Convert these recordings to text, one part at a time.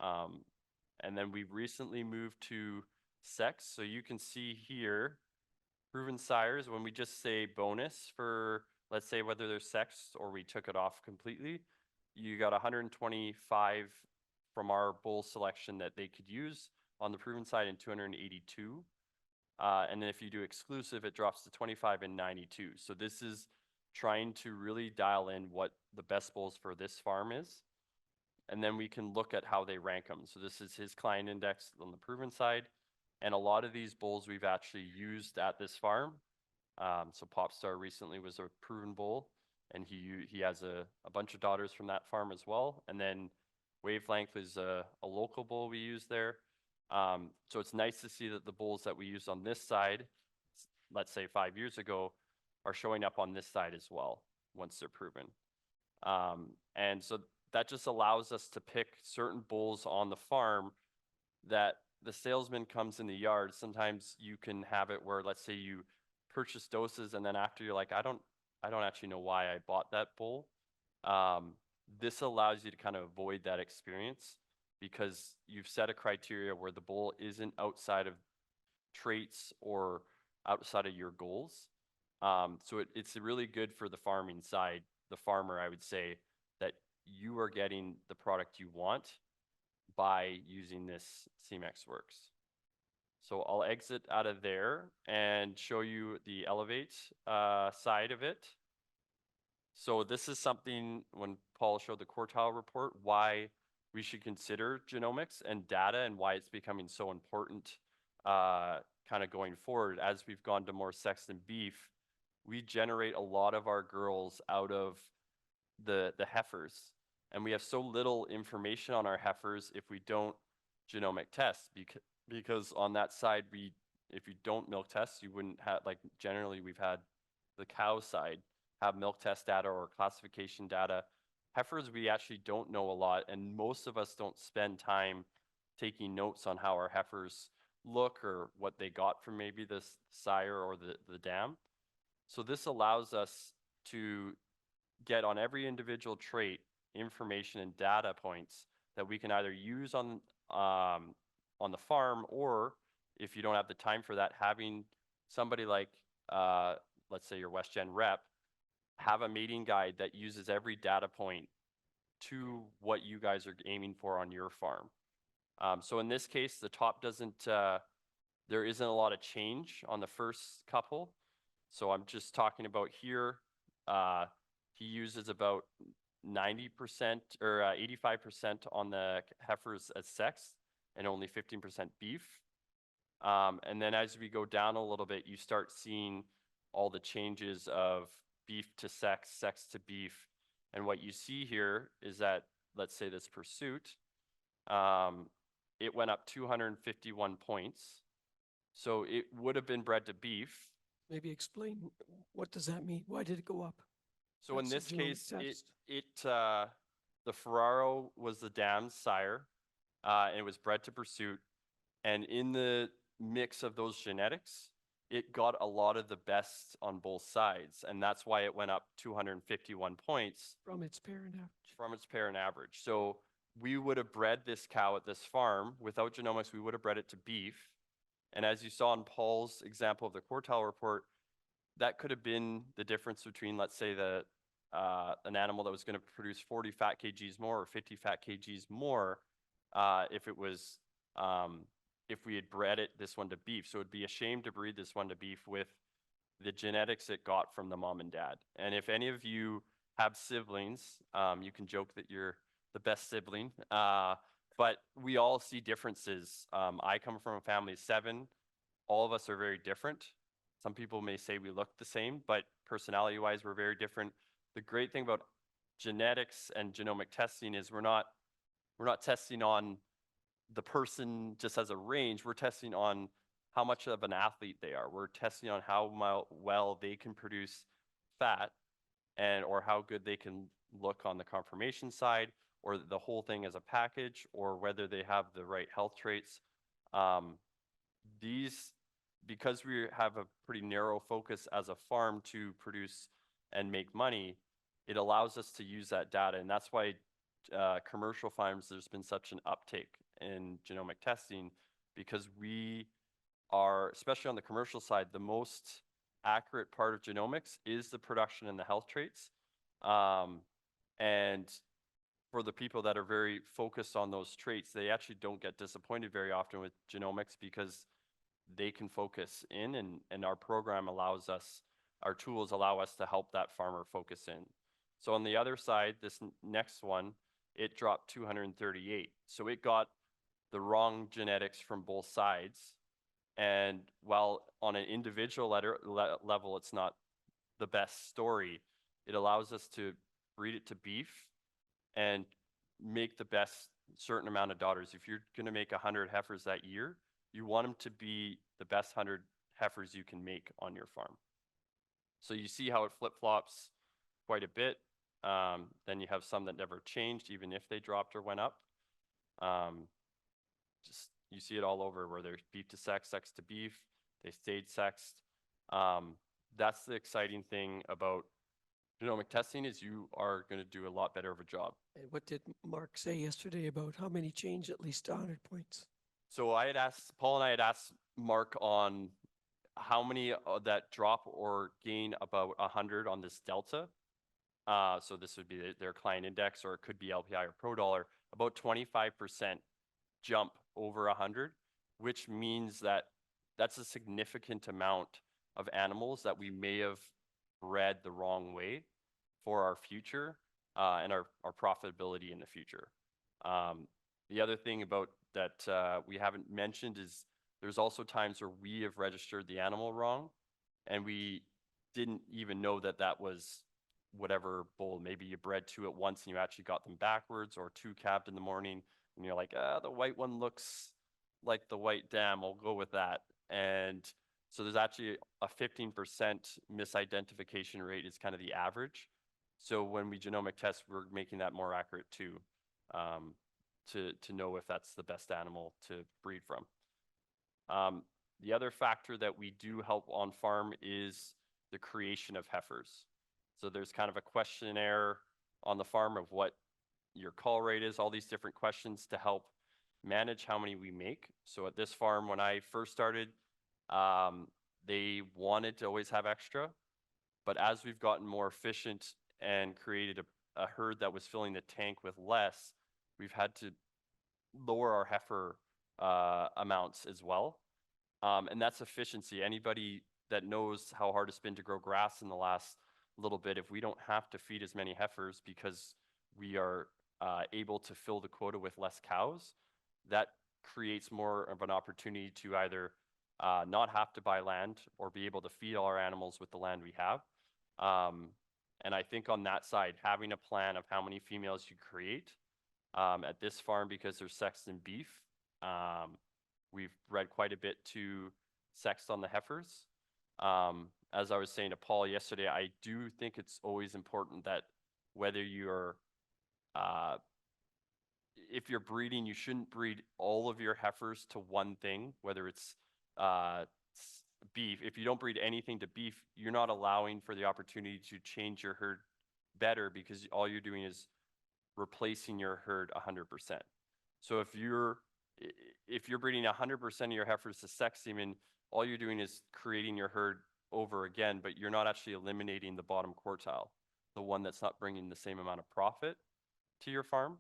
And then we recently moved to sex. So you can see here, proven sires, when we just say bonus for, let's say whether they're sexed or we took it off completely, you got 125 from our bull selection that they could use on the proven side and 282. And then if you do exclusive, it drops to 25 and 92. So this is trying to really dial in what the best bulls for this farm is. And then we can look at how they rank them. So this is his client index on the proven side. And a lot of these bulls we've actually used at this farm. So Popstar recently was a proven bull, and he has a bunch of daughters from that farm as well. And then Wavelength is a local bull we use there. So it's nice to see that the bulls that we used on this side, let's say 5 years ago, are showing up on this side as well once they're proven. And so that just allows us to pick certain bulls on the farm that the salesman comes in the yard. Sometimes you can have it where, let's say you purchase doses and then after you're like, I don't actually know why I bought that bull. This allows you to kind of avoid that experience because you've set a criteria where the bull isn't outside of traits or outside of your goals. So it's really good for the farming side, the farmer, I would say, that you are getting the product you want by using this CMX Works. So I'll exit out of there and show you the Elevate side of it. So this is something, when Paul showed the quartile report, why we should consider genomics and data and why it's becoming so important kind of going forward. As we've gone to more sex and beef, we generate a lot of our girls out of the heifers. And we have so little information on our heifers if we don't genomic test, because on that side, if you don't milk test, you wouldn't have, like generally we've had the cow side have milk test data or classification data. Heifers, we actually don't know a lot, and most of us don't spend time taking notes on how our heifers look or what they got from maybe the sire or the dam. So this allows us to get on every individual trait information and data points that we can either use on the farm, or if you don't have the time for that, having somebody like, let's say your WestGen rep, have a mating guide that uses every data point to what you guys are aiming for on your farm. So in this case, the top doesn't, there isn't a lot of change on the first couple. So I'm just talking about here, he uses about 90% or 85% on the heifers as sex and only 15% beef. And then as we go down a little bit, you start seeing all the changes of beef to sex, sex to beef. And what you see here is that, let's say this pursuit, it went up 251 points. So it would have been bred to beef. Maybe explain, what does that mean? Why did it go up? So in this case, the Ferraro was the dam's sire, and it was bred to pursuit. And in the mix of those genetics, it got a lot of the best on both sides. And that's why it went up 251 points. From its parent average. From its parent average. So we would have bred this cow at this farm. Without genomics, we would have bred it to beef. And as you saw in Paul's example of the quartile report, that could have been the difference between, let's say, an animal that was going to produce 40 fat kgs more or 50 fat kgs more if it was if we had bred this one to beef. So it'd be a shame to breed this one to beef with the genetics it got from the mom and dad. And if any of you have siblings, you can joke that you're the best sibling, but we all see differences. I come from a family of 7. All of us are very different. Some people may say we look the same, but personality-wise, we're very different. The great thing about genetics and genomic testing is we're not testing on the person just as a range. We're testing on how much of an athlete they are. We're testing on how well they can produce fat or how good they can look on the conformation side, or the whole thing as a package, or whether they have the right health traits. Because we have a pretty narrow focus as a farm to produce and make money, it allows us to use that data. And that's why commercial farms, there's been such an uptake in genomic testing because we are, especially on the commercial side, the most accurate part of genomics is the production and the health traits. And for the people that are very focused on those traits, they actually don't get disappointed very often with genomics because they can focus in, and our program allows us, our tools allow us to help that farmer focus in. So on the other side, this next one, it dropped 238. So it got the wrong genetics from both sides. And while on an individual level, it's not the best story, it allows us to breed it to beef and make the best certain amount of daughters. If you're going to make 100 heifers that year, you want them to be the best 100 heifers you can make on your farm. So you see how it flip-flops quite a bit. Then you have some that never changed, even if they dropped or went up. Just you see it all over where there's beef to sex, sex to beef. They stayed sexed. That's the exciting thing about genomic testing, is you are going to do a lot better of a job. And what did Mark say yesterday about how many change at least 100 points? So I had asked, Paul and I had asked Mark on how many that drop or gain about 100 on this delta. So this would be their client index, or it could be LPI or Pro Dollar, about 25% jump over 100, which means that that's a significant amount of animals that we may have bred the wrong way for our future and our profitability in the future. The other thing about that we haven't mentioned is there's also times where we have registered the animal wrong and we didn't even know that that was whatever bull. Maybe you bred two at once and you actually got them backwards, or two calved in the morning and you're like, the white one looks like the white dam, I'll go with that. And so there's actually a 15% misidentification rate is kind of the average. So when we genomic test, we're making that more accurate too, to know if that's the best animal to breed from. The other factor that we do help on farm is the creation of heifers. So there's kind of a questionnaire on the farm of what your call rate is, all these different questions to help manage how many we make. So at this farm, when I first started, they wanted to always have extra, but as we've gotten more efficient and created a herd that was filling the tank with less, we've had to lower our heifer amounts as well. And that's efficiency. Anybody that knows how hard it's been to grow grass in the last little bit, if we don't have to feed as many heifers because we are able to fill the quota with less cows, that creates more of an opportunity to either not have to buy land or be able to feed all our animals with the land we have. And I think on that side, having a plan of how many females you create at this farm, because they're sexed in beef, we've bred quite a bit to sexed on the heifers. As I was saying to Paul yesterday, I do think it's always important that whether you're if you're breeding, you shouldn't breed all of your heifers to one thing, whether it's beef. If you don't breed anything to beef, you're not allowing for the opportunity to change your herd better, because all you're doing is replacing your herd 100%. So if you're breeding 100% of your heifers to sex semen, all you're doing is creating your herd over again, but you're not actually eliminating the bottom quartile, the one that's not bringing the same amount of profit to your farm.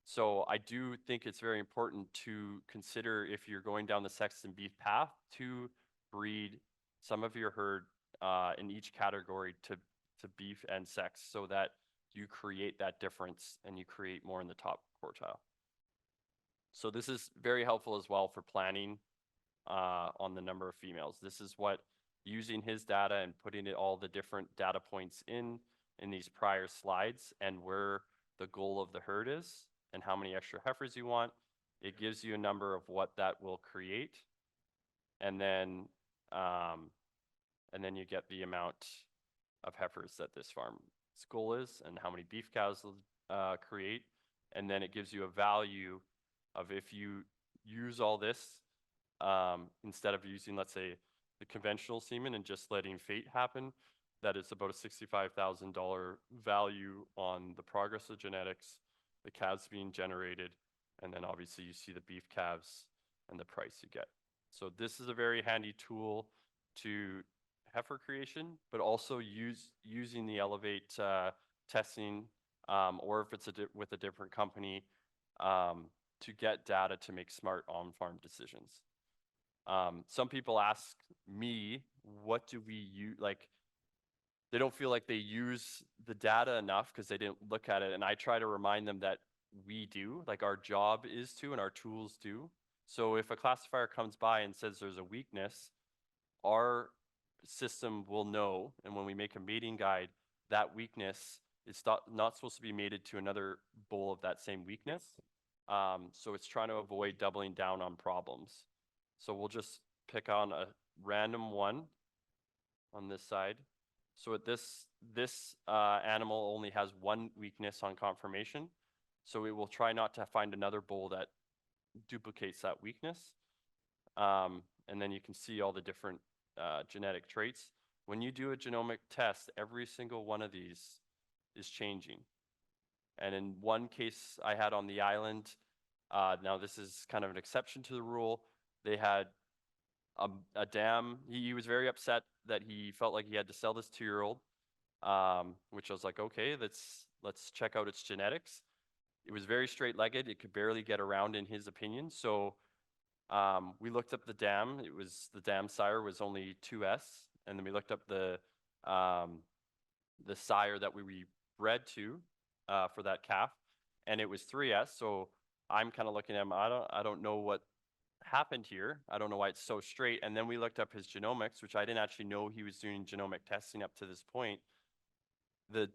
So I do think it's very important to consider, if you're going down the sex and beef path, to breed some of your herd in each category to beef and sex, so that you create that difference and you create more in the top quartile. So this is very helpful as well for planning on the number of females. This is what, using his data and putting it all the different data points in these prior slides, and where the goal of the herd is and how many extra heifers you want, it gives you a number of what that will create. And then you get the amount of heifers that this farm's goal is and how many beef cows will create. And then it gives you a value of, if you use all this, instead of using, let's say, the conventional semen and just letting fate happen, that is about a $65,000 value on the progress of genetics the calves being generated, and then obviously you see the beef calves and the price you get. So this is a very handy tool to heifer creation, but also using the Elevate testing, or if it's with a different company, to get data to make smart on-farm decisions. Some people ask me, what do we use? Like, they don't feel like they use the data enough because they didn't look at it. And I try to remind them that we do, like our job is to, and our tools do. So if a classifier comes by and says there's a weakness, our system will know. And when we make a mating guide, that weakness is not supposed to be mated to another bull of that same weakness. So it's trying to avoid doubling down on problems. So we'll just pick on a random one on this side. So at this animal only has one weakness on confirmation. So we will try not to find another bull that duplicates that weakness. And then you can see all the different genetic traits. When you do a genomic test, every single one of these is changing. And in one case I had on the island, now this is kind of an exception to the rule, they had a dam. He was very upset that he felt like he had to sell this 2-year-old, which I was like, okay, let's check out its genetics. It was very straight-legged. It could barely get around in his opinion. So we looked up the dam. The dam sire was only 2S. And then we looked up the sire that we bred to for that calf, and it was 3S. So I'm kind of looking at him, I don't know what happened here. I don't know why it's so straight. And then we looked up his genomics, which I didn't actually know he was doing genomic testing up to this point. The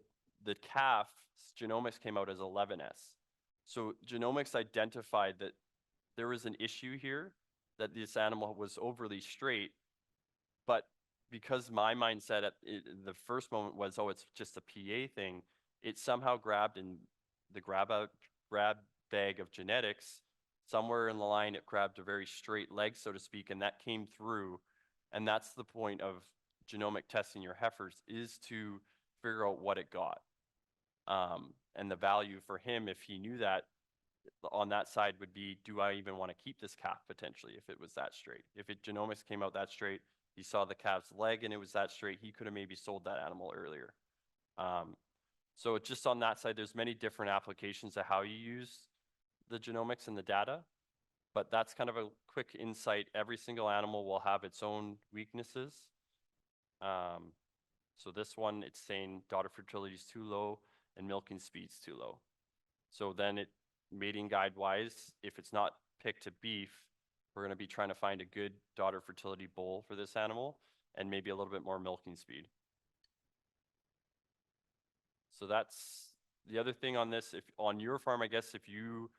calf's genomics came out as 11S. So genomics identified that there was an issue here, that this animal was overly straight. But because my mindset at the first moment was, oh, it's just a PA thing, it somehow grabbed in the grab bag of genetics. Somewhere in the line, it grabbed a very straight leg, so to speak, and that came through. And that's the point of genomic testing your heifers, is to figure out what it got. And the value for him, if he knew that, on that side would be, do I even want to keep this calf potentially if it was that straight? If it genomics came out that straight, he saw the calf's leg and it was that straight, he could have maybe sold that animal earlier. So just on that side, there's many different applications of how you use the genomics and the data, but that's kind of a quick insight. Every single animal will have its own weaknesses. So this one, it's saying daughter fertility is too low and milking speed's too low. So then mating guide wise, if it's not picked to beef, we're going to be trying to find a good daughter fertility bull for this animal and maybe a little bit more milking speed. So that's the other thing on this. If on your farm, I guess if you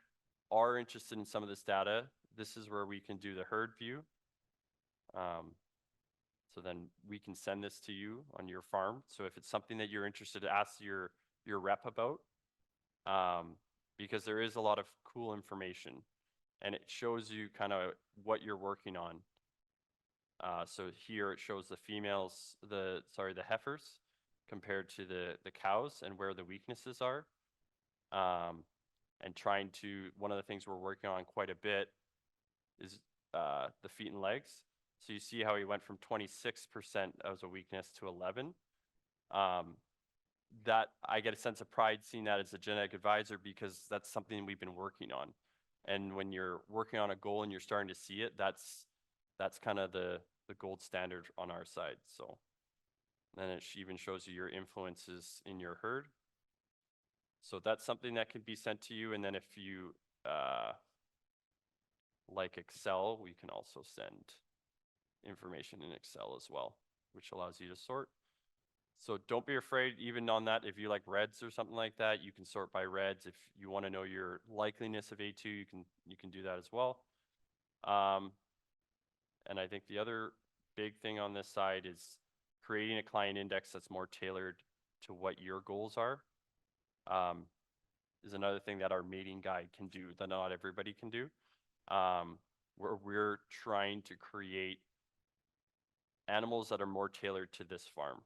are interested in some of this data, this is where we can do the herd view. So then we can send this to you on your farm. So if it's something that you're interested to ask your rep about, because there is a lot of cool information and it shows you kind of what you're working on. So here it shows the females, the heifers compared to the cows and where the weaknesses are. And one of the things we're working on quite a bit is the feet and legs. So you see how he went from 26% as a weakness to 11. That I get a sense of pride seeing that as a genetic advisor, because that's something we've been working on. And when you're working on a goal and you're starting to see it, that's kind of the gold standard on our side. So then it even shows you your influences in your herd. So that's something that can be sent to you. And then if you like Excel, we can also send information in Excel as well, which allows you to sort. So don't be afraid, even on that, if you like reds or something like that, you can sort by reds. If you want to know your likeliness of A2, you can do that as well. And I think the other big thing on this side is creating a client index that's more tailored to what your goals are. Is another thing that our mating guide can do that not everybody can do. Where we're trying to create animals that are more tailored to this farm.